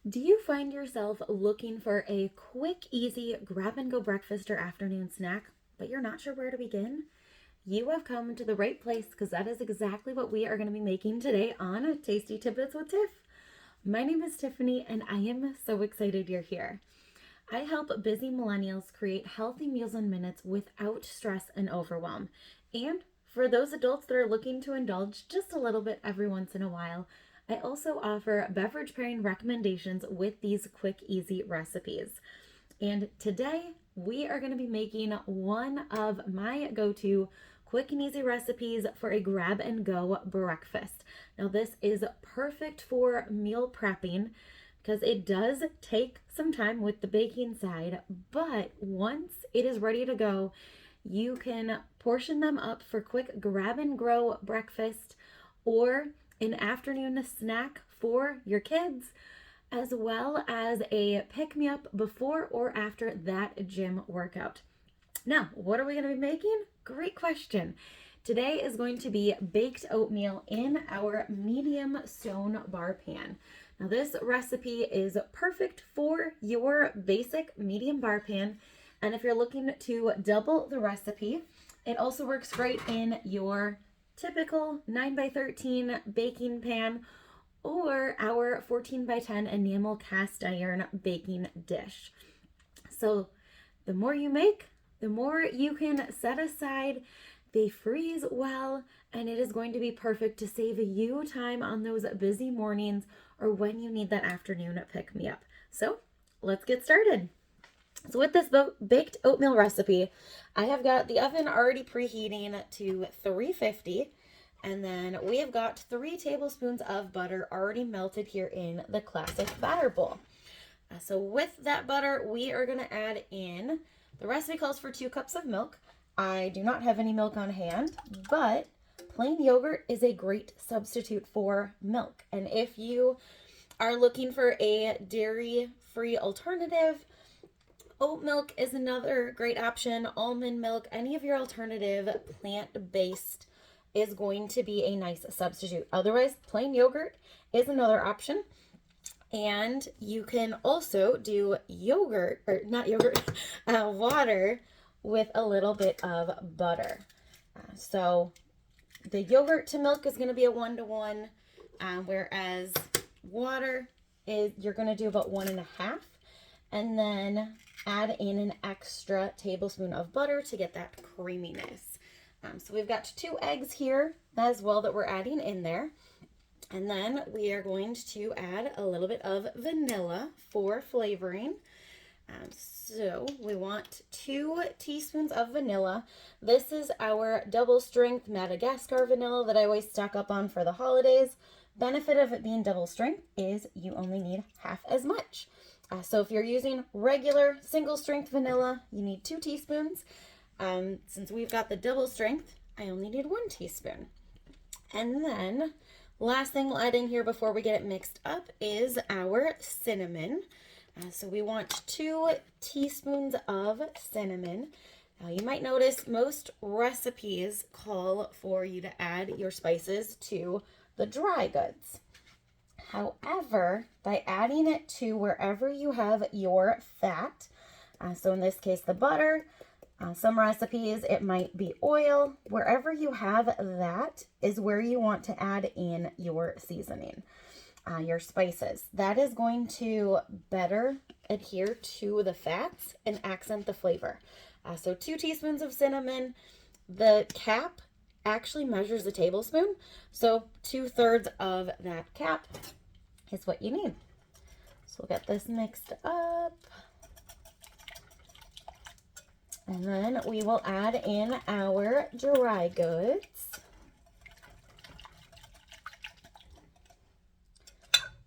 Do you find yourself looking for a quick, easy grab and go breakfast or afternoon snack, but you're not sure where to begin? You have come to the right place because that is exactly what we are going to be making today on Tasty Tidbits with Tiff. My name is Tiffany and I am so excited you're here. I help busy millennials create healthy meals in minutes without stress and overwhelm. And for those adults that are looking to indulge just a little bit every once in a while, I also offer beverage pairing recommendations with these quick, easy recipes. And today we are going to be making one of my go-to quick and easy recipes for a grab and go breakfast. Now, this is perfect for meal prepping because it does take some time with the baking side, but once it is ready to go, you can portion them up for quick grab and go breakfast or an afternoon snack for your kids, as well as a pick-me-up before or after that gym workout. Now, what are we going to be making? Great question. Today is going to be baked oatmeal in our medium stone bar pan. Now, this recipe is perfect for your basic medium bar pan, and if you're looking to double the recipe, it also works great in your typical 9x13 baking pan or our 14x10 enamel cast iron baking dish. So the more you make, the more you can set aside. They freeze well, and it is going to be perfect to save you time on those busy mornings or when you need that afternoon pick-me-up. So let's get started. So with this baked oatmeal recipe, I have got the oven already preheating to 350, and then we have got 3 tablespoons of butter already melted here in the classic batter bowl. So with that butter, we are going to add in, the recipe calls for 2 cups of milk. I do not have any milk on hand, but plain yogurt is a great substitute for milk. And if you are looking for a dairy-free alternative, oat milk is another great option. Almond milk, any of your alternative plant-based is going to be a nice substitute. Otherwise, plain yogurt is another option. And you can also do yogurt, or not yogurt, water with a little bit of butter. So the yogurt to milk is going to be a 1-to-1, whereas water is, you're going to do about 1.5, and then add in an extra tablespoon of butter to get that creaminess. So we've got 2 eggs here as well that we're adding in there. And then we are going to add a little bit of vanilla for flavoring. So we want 2 teaspoons of vanilla. This is our double strength Madagascar vanilla that I always stock up on for the holidays. Benefit of it being double strength is you only need half as much. So if you're using regular single strength vanilla, you need 2 teaspoons. Since we've got the double strength, I only need 1 teaspoon. And then last thing we'll add in here before we get it mixed up is our cinnamon. So we want 2 teaspoons of cinnamon. Now you might notice most recipes call for you to add your spices to the dry goods. However, by adding it to wherever you have your fat, so in this case the butter, some recipes it might be oil, wherever you have that is where you want to add in your seasoning, your spices. That is going to better adhere to the fats and accent the flavor. So 2 teaspoons of cinnamon. The cap actually measures a tablespoon, so 2/3 of that cap is what you need. So we'll get this mixed up. And then we will add in our dry goods.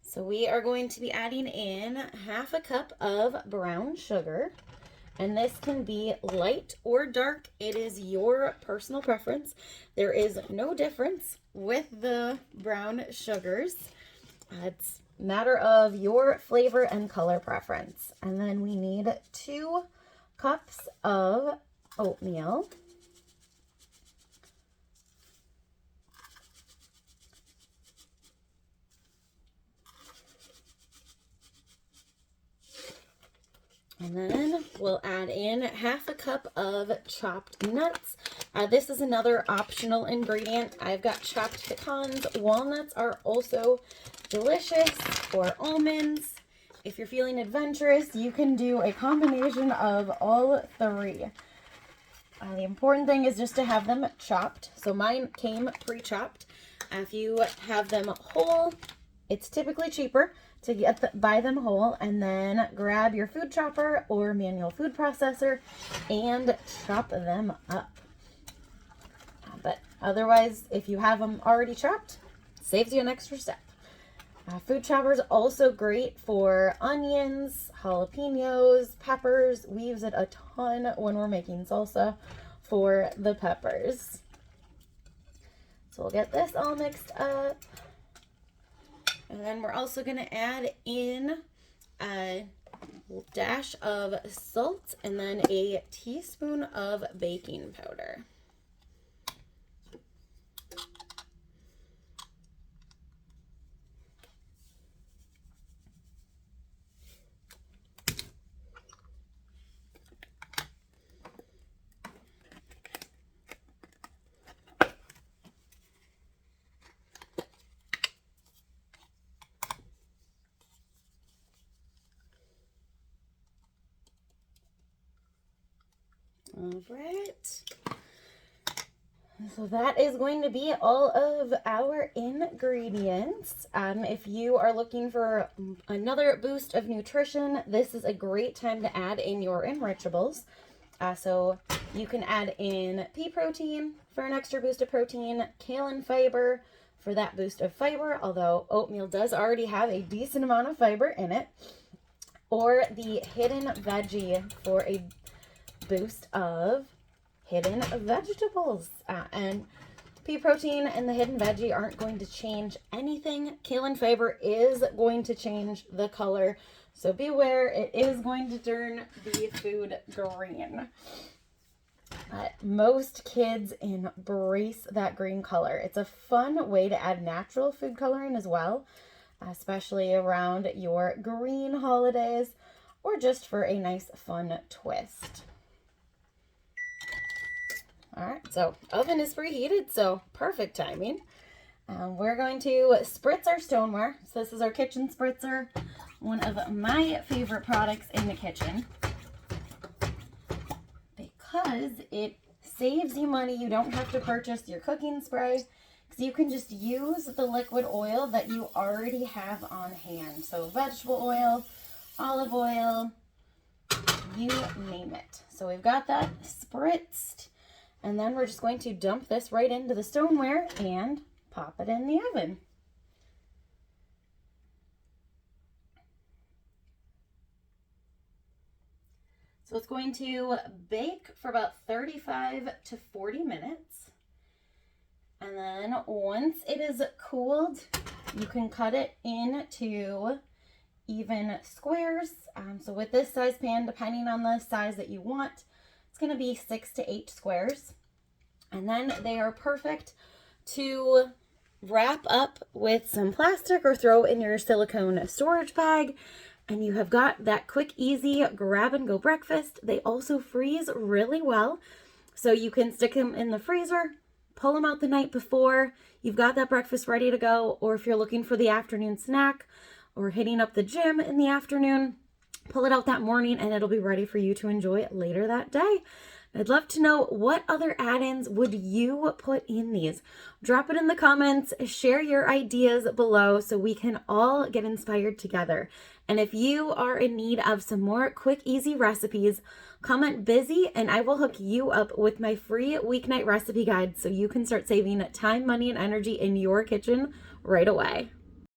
So we are going to be adding in 1/2 cup of brown sugar. And this can be light or dark. It is your personal preference. There is no difference with the brown sugars. It's a matter of your flavor and color preference. And then we need 2 cups of oatmeal. And then we'll add in half a cup of chopped nuts. This is another optional ingredient. I've got chopped pecans. Walnuts are also delicious, or almonds. If you're feeling adventurous, you can do a combination of all three. The important thing is just to have them chopped. So mine came pre-chopped. If you have them whole, it's typically cheaper to buy them whole, and then grab your food chopper or manual food processor and chop them up. But otherwise, if you have them already chopped, it saves you an extra step. Food chopper is also great for onions, jalapenos, peppers. We use it a ton when we're making salsa for the peppers. So we'll get this all mixed up. And then we're also going to add in a dash of salt and then a teaspoon of baking powder. All right. So that is going to be all of our ingredients. If you are looking for another boost of nutrition, this is a great time to add in your enrichables. So you can add in pea protein for an extra boost of protein, kale and fiber for that boost of fiber, although oatmeal does already have a decent amount of fiber in it, or the hidden veggie for a boost of hidden vegetables. And pea protein and the hidden veggie aren't going to change anything. Kale and fiber is going to change the color, so beware, it is going to turn the food green. Most kids embrace that green color. It's a fun way to add natural food coloring as well, especially around your green holidays or just for a nice fun twist. All right, so oven is preheated, so perfect timing. We're going to spritz our stoneware. So this is our kitchen spritzer, one of my favorite products in the kitchen because it saves you money. You don't have to purchase your cooking spray because you can just use the liquid oil that you already have on hand. So vegetable oil, olive oil, you name it. So we've got that spritzed. And then we're just going to dump this right into the stoneware and pop it in the oven. So it's going to bake for about 35 to 40 minutes. And then once it is cooled, you can cut it into even squares. So with this size pan, depending on the size that you want, it's going to be 6 to 8 squares. And then they are perfect to wrap up with some plastic or throw in your silicone storage bag. And you have got that quick, easy grab and go breakfast. They also freeze really well. So you can stick them in the freezer, pull them out the night before. You've got that breakfast ready to go. Or if you're looking for the afternoon snack or hitting up the gym in the afternoon, pull it out that morning and it'll be ready for you to enjoy it later that day. I'd love to know, what other add-ins would you put in these? Drop it in the comments, share your ideas below so we can all get inspired together. And if you are in need of some more quick, easy recipes, comment busy and I will hook you up with my free weeknight recipe guide so you can start saving time, money, and energy in your kitchen right away.